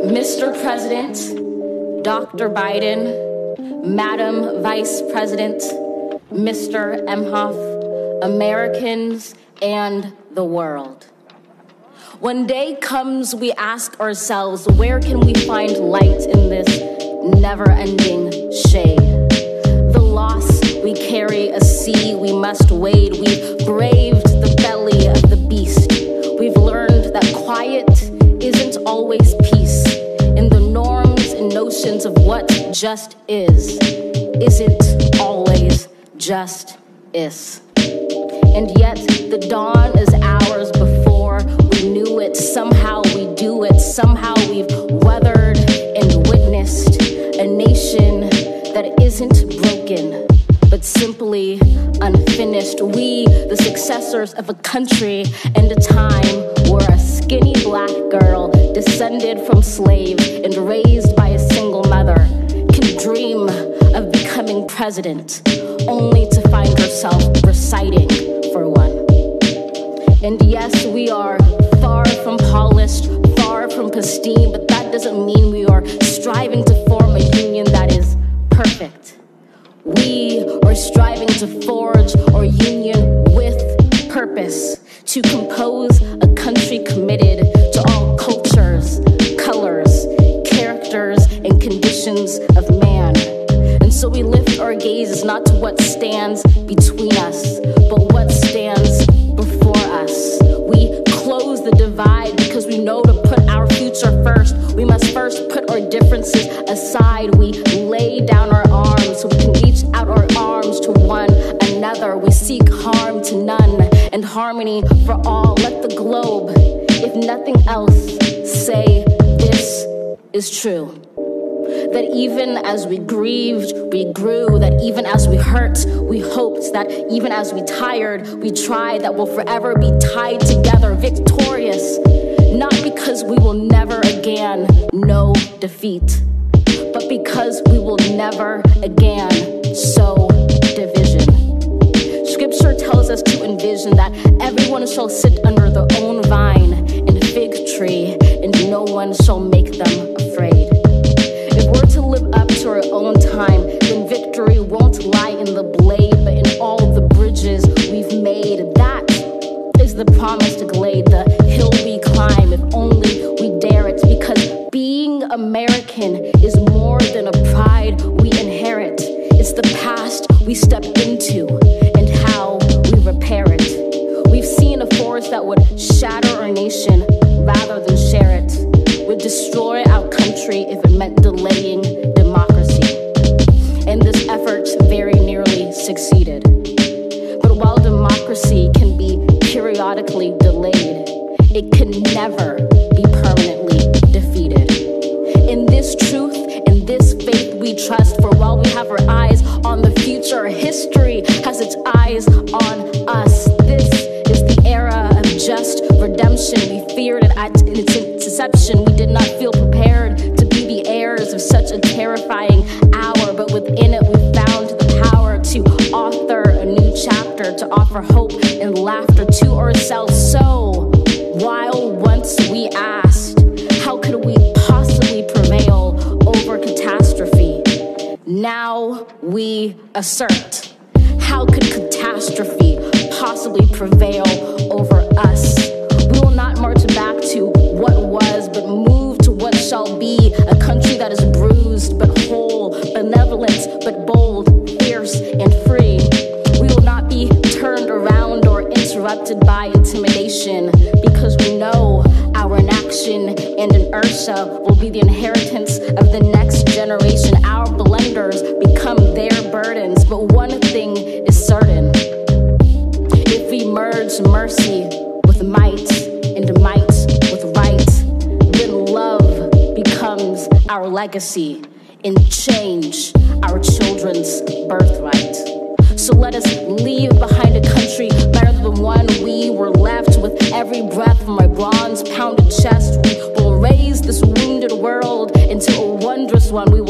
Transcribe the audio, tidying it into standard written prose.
Mr. President, Dr. Biden, Madam Vice President, Mr. Emhoff, Americans, and the world. When day comes, we ask ourselves, where can we find light in this never-ending shade? The loss we carry, a sea we must wade. We've braved the belly of the beast. We've learned that quiet isn't always peace. In the norms and notions of what just isn't always just is. And yet the dawn is ours before we knew it. Somehow we do it. Somehow we've weathered and witnessed a nation that isn't broken, but simply unfinished. We, the successors of a country and a time where a skinny black girl descended from slave and raised by a single mother can dream of becoming president, only to find herself reciting for one. And yes, we are far from polished, far from pristine, but that doesn't mean we are striving to form a union that is perfect. We are striving to forge our union with purpose, to compose a country committed to all cultures, colors, characters, and conditions of man. And so we lift our gazes not to what stands between us, but what stands before us. We close the divide because we know to put our future first. We must first put our differences aside. We lay down our arms so we can reach out our arms to one another. We seek harm to none and harmony for all. Let the globe, if nothing else, say this is true. That even as we grieved, we grew. That even as we hurt, we hoped. That even as we tired, we tried. That we'll forever be tied together, victorious. Not because we will never again know defeat, but because we will never again sow division. Scripture tells us to envision that everyone shall sit under their own vine and fig tree, and no one shall make them afraid. If we're to live up to our own time, then victory won't lie in the blade, but in all the bridges we've made. That is the promised glade, the hill we climb, if only we dare it. Because being American is more than a pride we inherit. It's the past we step into and how we repair it. We've seen a force that would shatter our nation rather than share it, would destroy our country if it meant delaying democracy. And this effort very nearly succeeded. But while democracy can be periodically delayed, it can never be permanently defeated. In this truth, in this faith we trust, for while we have our eyes on the future, history has its eyes on us. This is the era of just redemption. We feared it at its inception. We did not feel prepared to be the heirs of such a terrifying hour, but within it we found the power to author a new chapter, to offer hope and laughter to ourselves. So, while once we asked, how could we possibly prevail over catastrophe? Now we assert, how could catastrophe possibly prevail over us? We will not march back to what was, but move to what shall be. A country that is bruised but whole, benevolent but bold, fierce and free. We will not be turned around or interrupted by intimidation, because we know our inaction and inertia will be the inheritance of the next generation. Our blunders become their burdens, but one thing is certain: if we merge mercy with might and might with right, then love becomes our legacy and change our children's birthright. So let us leave behind a country better than the one we were left with. Every breath from my bronze-pounded chest, we will raise this wounded world into a wondrous one. We